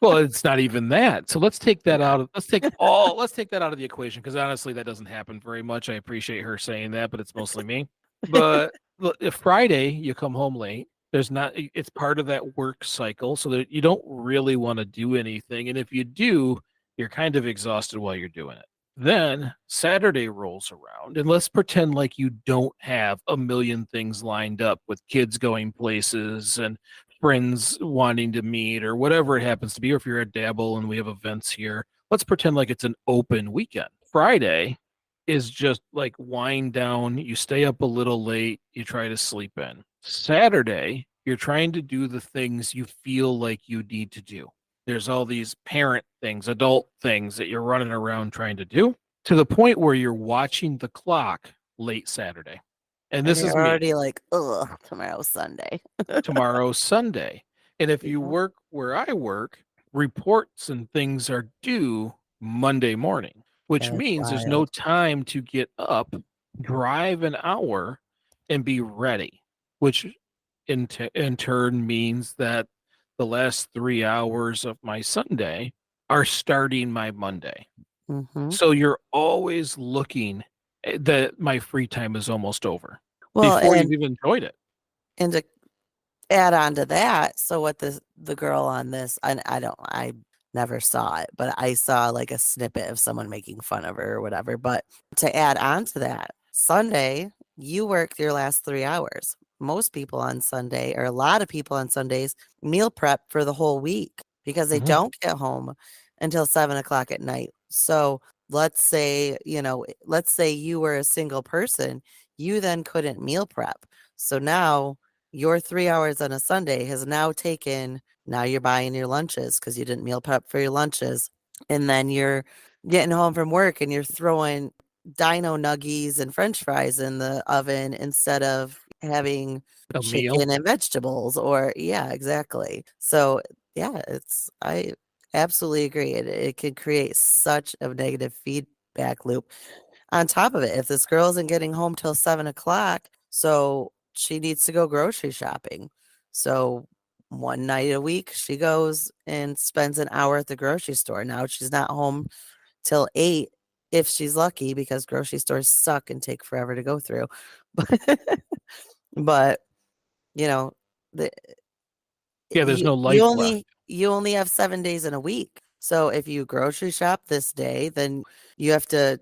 well, it's not even that. So let's take that out of let's take that out of the equation because honestly, that doesn't happen very much. I appreciate her saying that, but it's mostly me. But look, if Friday you come home late, there's not it's part of that work cycle, so that you don't really want to do anything. And if you do, you're kind of exhausted while you're doing it. Then Saturday rolls around, and let's pretend like you don't have a million things lined up with kids going places and friends wanting to meet or whatever it happens to be, or if you're at Dabble and we have events here, let's pretend like it's an open weekend. Friday is just like wind down. You stay up a little late, you try to sleep in. Saturday, you're trying to do the things you feel like you need to do. There's all these parent things, adult things that you're running around trying to do to the point where you're watching the clock late Saturday. And And this is you're me. already like, ugh, tomorrow's Sunday. Tomorrow's Sunday. And if you Yeah. work where I work, reports and things are due Monday morning, which That's means there's no wild. time to get up, drive an hour, and be ready, which in turn means that the last 3 hours of my Sunday are starting my Monday. Hmm. So you're always looking that my free time is almost over Well, before you've even enjoyed it. and to add on to that, so what the girl on this, I never saw it, but I saw like a snippet of someone making fun of her or whatever. But to add on to that, Sunday, you work your last 3 hours. Most people on Sunday, or a lot of people on Sundays, meal prep for the whole week because they Mhm. don't get home until 7 o'clock at night. So let's say, let's say you were a single person, you then couldn't meal prep. So now your 3 hours on a Sunday has now taken, now you're buying your lunches because you didn't meal prep for your lunches. And then you're getting home from work and you're throwing dino nuggies and french fries in the oven instead of having A meal. chicken and vegetables or yeah, exactly. So yeah, I absolutely agree. It can create such a negative feedback loop. On top of it, if this girl isn't getting home till 7 o'clock, so she needs to go grocery shopping. So one night a week, she goes and spends an hour at the grocery store. Now she's not home till 8 if she's lucky because grocery stores suck and take forever to go through. But you know, the Yeah, there's no life left. you only have 7 days in a week. So if you grocery shop this day, then you have to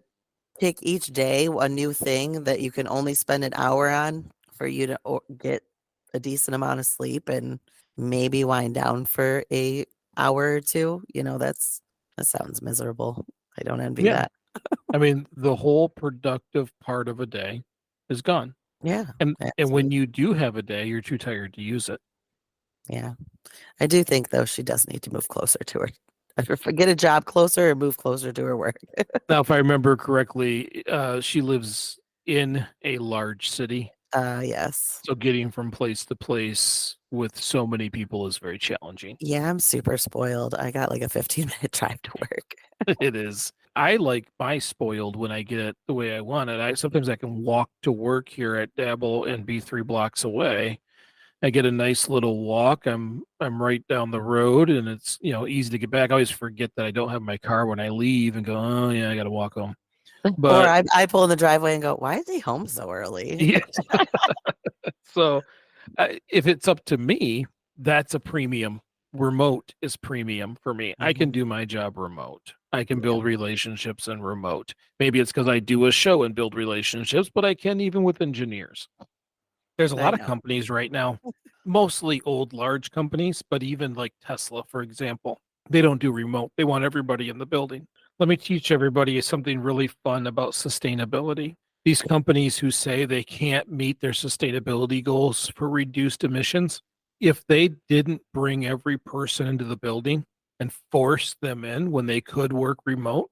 pick each day a new thing that you can only spend an hour on for you to get a decent amount of sleep and maybe wind down for a hour or two. That sounds miserable. I don't envy Yeah. that. I mean, the whole productive part of a day is gone. Yeah. And when absolutely. you do have a day, you're too tired to use it. Yeah. I do think though she does need to move closer to her. Either get a job closer or move closer to her work. Now, if I remember correctly, she lives in a large city. Yes. So getting from place to place with so many people is very challenging. Yeah, I'm super spoiled. I got like a 15-minute drive to work. It is. I like my spoiled when I get it the way I want it. Sometimes I can walk to work here at Dabble and be 3 blocks away. I get a nice little walk. I'm right down the road and it's easy to get back. I always forget that I don't have my car when I leave and go, oh yeah, I gotta walk home. Or But I pull in the driveway and go, why are they home so early? yeah, so if it's up to me, that's a premium. Remote is premium for me. I can Mhm. do my job remote. I can Yeah. build relationships in remote. Maybe it's because I do a show and build relationships, but I can even with engineers. There's a I lot of know. companies right now, mostly old, large companies, but even like Tesla, for example, they don't do remote. They want everybody in the building. Let me teach everybody something really fun about sustainability. These companies who say they can't meet their sustainability goals for reduced emissions, if they didn't bring every person into the building and force them in when they could work remote,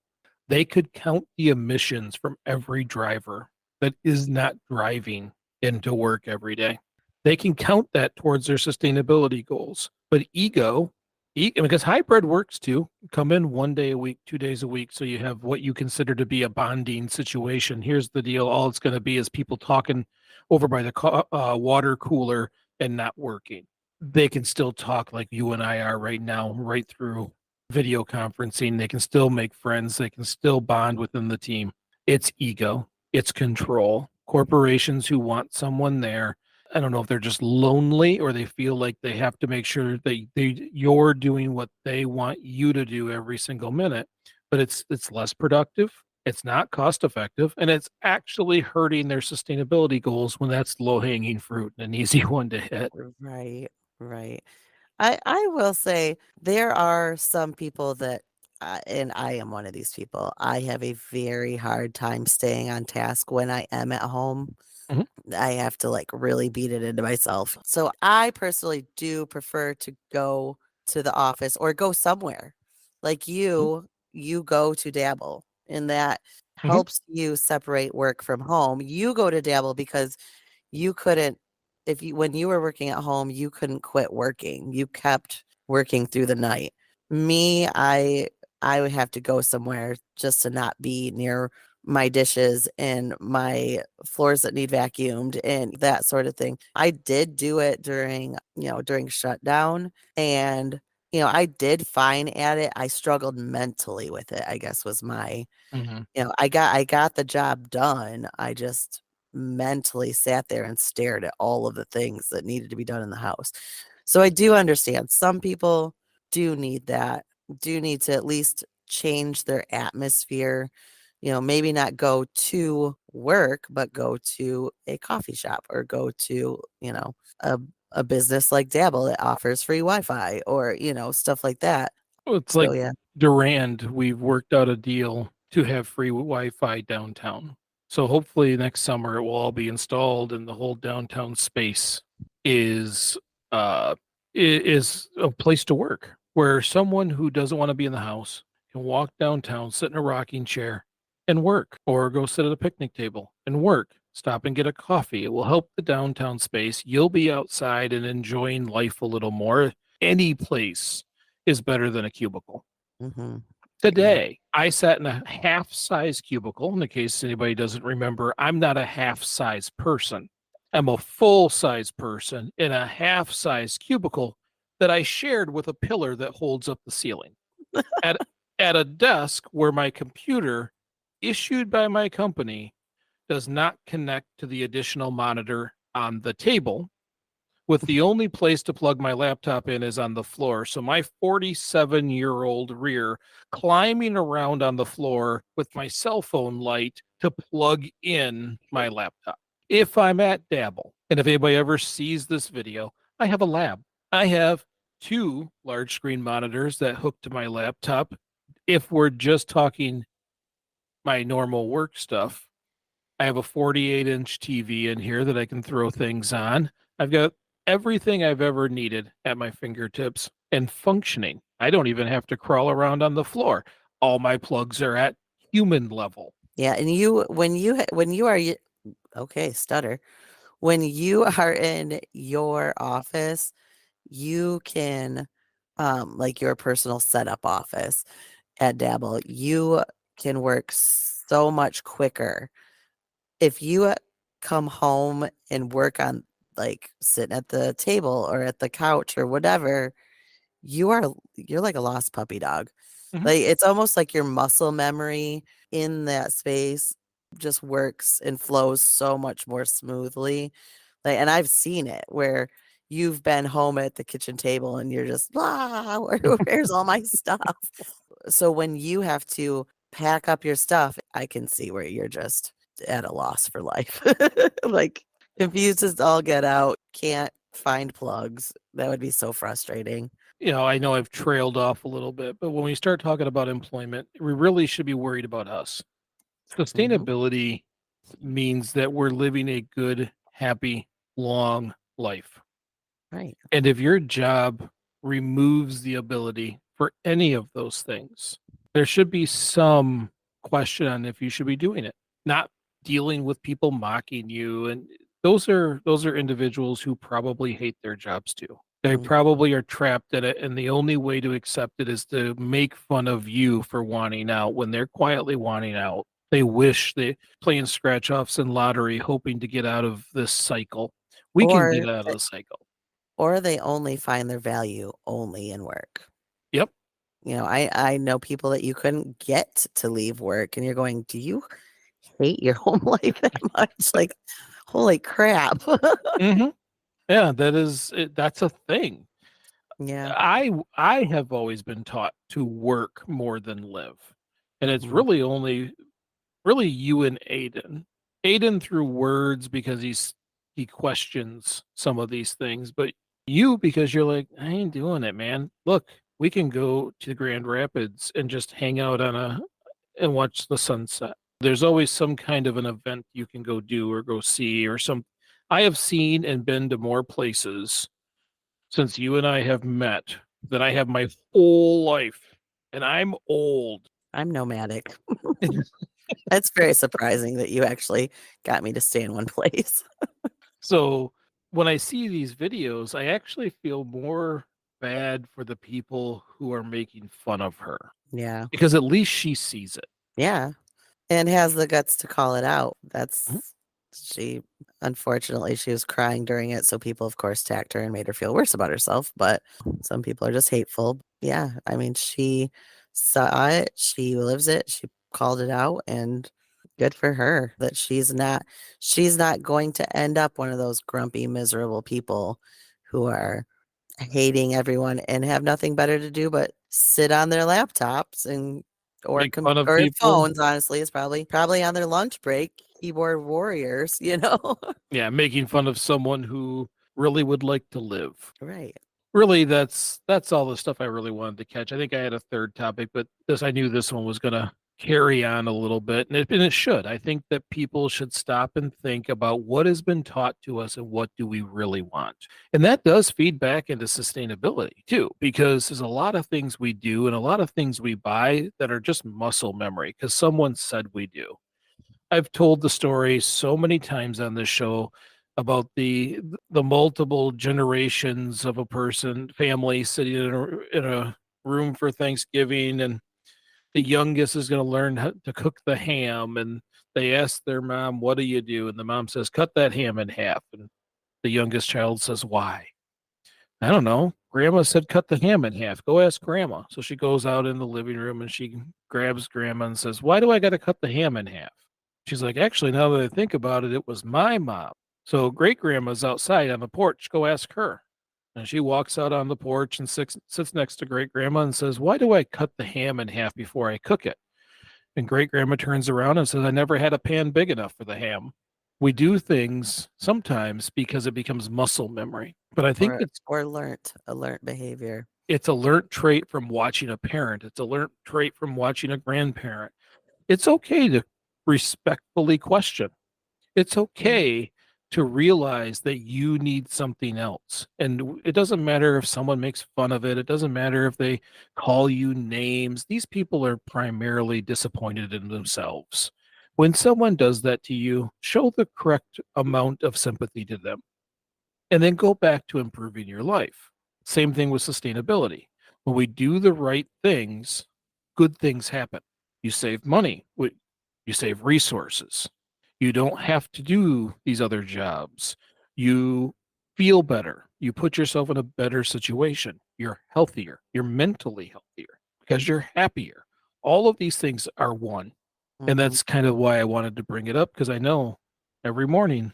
they could count the emissions from every driver that is not driving into work every day. They can count that towards their sustainability goals. But because hybrid works too. Come in 1 day a week, 2 days a week. So you have what you consider to be a bonding situation. Here's the deal. All it's going to be is people talking over by the water cooler and not working. They can still talk like you and I are right now, right through video conferencing. They can still make friends. They can still bond within the team. It's ego. It's control. Corporations who want someone there, I don't know if they're just lonely or they feel like they have to make sure that you're doing what they want you to do every single minute, but it's less productive, it's not cost effective, and it's actually hurting their sustainability goals when that's low hanging fruit and an easy one to hit. Right, right. I will say there are some people that, and I am one of these people. I have a very hard time staying on task when I am at home. Mhm. I have to like really beat it into myself. So I personally do prefer to go to the office or go somewhere. Like you go to Dabble, and that Mhm. helps you separate work from home. You go to Dabble because you couldn't, if you when you were working at home, you couldn't quit working. You kept working through the night. Me, I would have to go somewhere just to not be near my dishes and my floors that need vacuumed and that sort of thing. I did do it during shutdown, and I did fine at it. I struggled mentally with it, I guess was my Mhm. I got the job done. I just mentally sat there and stared at all of the things that needed to be done in the house. So I do understand some people do need that, do need to at least change their atmosphere. Maybe not go to work, but go to a coffee shop or go to, a, a business like Dabble that offers free Wi-Fi or, stuff like that. Well, it's So like yeah. Durand, we've worked out a deal to have free Wi-Fi downtown. So hopefully next summer it will all be installed and the whole downtown space is is a place to work where someone who doesn't want to be in the house can walk downtown, sit in a rocking chair and work, or go sit at a picnic table and work. Stop and get a coffee. It will help the downtown space. You'll be outside and enjoying life a little more. Any place is better than a cubicle. Hmm. Yeah. Today, I sat in a half size cubicle. In case anybody doesn't remember, I'm not a half size person. I'm a full size person in a half size cubicle that I shared with a pillar that holds up the ceiling at, at a desk where my computer, issued by my company, does not connect to the additional monitor on the table, with the only place to plug my laptop in is on the floor. So my 47-year-old rear climbing around on the floor with my cell phone light to plug in my laptop. If I'm at Dabble, and if anybody ever sees this video, I have a lab. I have two large screen monitors that hook to my laptop. If we're just talking my normal work stuff, I have a 48-inch TV in here that I can throw things on. I've got everything I've ever needed at my fingertips and functioning. I don't even have to crawl around on the floor. All my plugs are at human level. Yeah, and when you are okay, stutter. When you are in your office, you can like your personal setup office at Dabble, you can work so much quicker. If you come home and work on like sitting at the table or at the couch or whatever, you're like a lost puppy dog. Mhm. Like, it's almost like your muscle memory in that space just works and flows so much more smoothly. Like, and I've seen it where you've been home at the kitchen table and you're just, "Ah, where's all my stuff?" So when you have to pack up your stuff, I can see where you're just at a loss for life. Like, confused as all get out, can't find plugs. That would be so frustrating. I know I've trailed off a little bit, but when we start talking about employment, we really should be worried about us. Mhm. Sustainability means that we're living a good, happy, long life. Right. And if your job removes the ability for any of those things, there should be some question on if you should be doing it. Not dealing with people mocking you, and those are individuals who probably hate their jobs too. They Mm. probably are trapped in it, and the only way to accept it is to make fun of you for wanting out when they're quietly wanting out. They wish they playing scratch offs and lottery, hoping to get out of this cycle. We can Or get out of th the cycle. or they only find their value only in work. Yep. You know, I know people that you couldn't get to leave work, and you're going, "Do you hate your home life that much?" Like, holy crap. Hmm. Yeah, that's a thing. Yeah. I have always been taught to work more than live. And it's Mhm. really you and Aiden. Aiden through words because he questions some of these things, but you because you're like, I ain't doing it, man. Look, we can go to Grand Rapids and just hang out and watch the sunset. There's always some kind of an event you can go do or go see or some. I have seen and been to more places since you and I have met than I have my whole life, and I'm old. I'm nomadic. That's very surprising that you actually got me to stay in one place. So when I see these videos, I actually feel more bad for the people who are making fun of her Yeah. because at least she sees it. Yeah. And has the guts to call it out. Mhm. She unfortunately, she was crying during it, so people, of course, attacked her and made her feel worse about herself, but some people are just hateful. Yeah, I mean, she saw it, she lives it, she called it out, and good for her that she's not going to end up one of those grumpy, miserable people who are hating everyone and have nothing better to do but sit on their laptops and or Make fun of or people. phones, honestly, is probably on their lunch break, keyboard warriors, you know? Yeah, making fun of someone who really would like to live. Right. Really, that's all the stuff I really wanted to catch. I think I had a third topic, but I knew this one was gonna carry on a little bit, and it should. I think that people should stop and think about what has been taught to us and what do we really want. And that does feed back into sustainability too, because there's a lot of things we do and a lot of things we buy that are just muscle memory because someone said we do. I've told the story so many times on this show about the multiple generations of a person, family sitting in a room for Thanksgiving, and the youngest is going to learn how to cook the ham, and they ask their mom, "What do you do?" And the mom says, "Cut that ham in half." And the youngest child says, "Why?" I don't know. Grandma said, "Cut the ham in half. Go ask grandma." So she goes out in the living room and she grabs grandma and says, "Why do I got to cut the ham in half?" She's like, "Actually, now that I think about it, it was my mom." So great grandma's outside on the porch. Go ask her. And she walks out on the porch and sits next to great grandma and says, "Why do I cut the ham in half before I cook it?" And great grandma turns around and says, "I never had a pan big enough for the ham." We do things sometimes because it becomes muscle memory. But I think Or learnt behavior. it's a learned trait from watching a parent. It's a learned trait from watching a grandparent. It's okay to respectfully question. It's Mm. okay to realize that you need something else. And it doesn't matter if someone makes fun of it. It doesn't matter if they call you names. These people are primarily disappointed in themselves. When someone does that to you, show the correct amount of sympathy to them and then go back to improving your life. Same thing with sustainability. When we do the right things, good things happen. You save money, you save resources. You don't have to do these other jobs. You feel better. You put yourself in a better situation. You're healthier. You're mentally healthier because you're happier. All of these things are one. And Mhm. that's kind of why I wanted to bring it up because I know every morning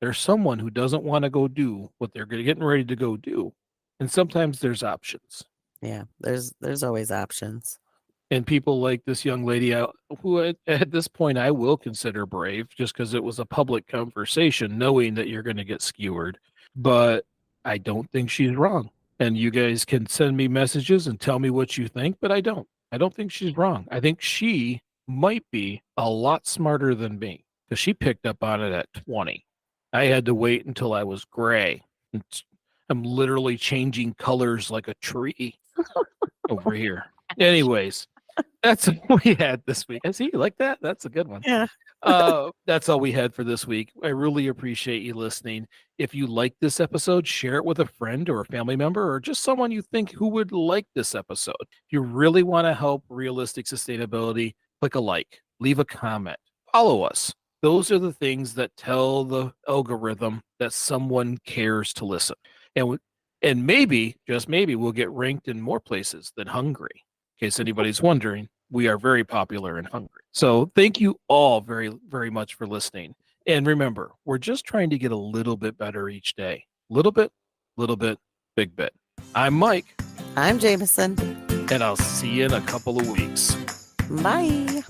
there's someone who doesn't want to go do what they're getting ready to go do. And sometimes there's options. Yeah, there's always options. And people like this young lady who at this point I will consider brave just because it was a public conversation, knowing that you're going to get skewered. But I don't think she's wrong. And you guys can send me messages and tell me what you think, but I don't. I don't think she's wrong. I think she might be a lot smarter than me because she picked up on it at 20. I had to wait until I was gray. I'm literally changing colors like a tree over here. Anyways, That's what we had this week. I see you like that. That's a good one. Yeah. That's all we had for this week. I really appreciate you listening. If you like this episode, share it with a friend or a family member or just someone you think who would like this episode. If you really want to help realistic sustainability, click a like, leave a comment, follow us. Those are the things that tell the algorithm that someone cares to listen. And maybe, just maybe, we'll get ranked in more places than Hungary. In case anybody's wondering, we are very popular in Hungary. So thank you all very, very much for listening. And remember, we're just trying to get a little bit better each day. Little bit, big bit. I'm Mike, I'm Jamison. and I'll see you in a couple of weeks. Bye.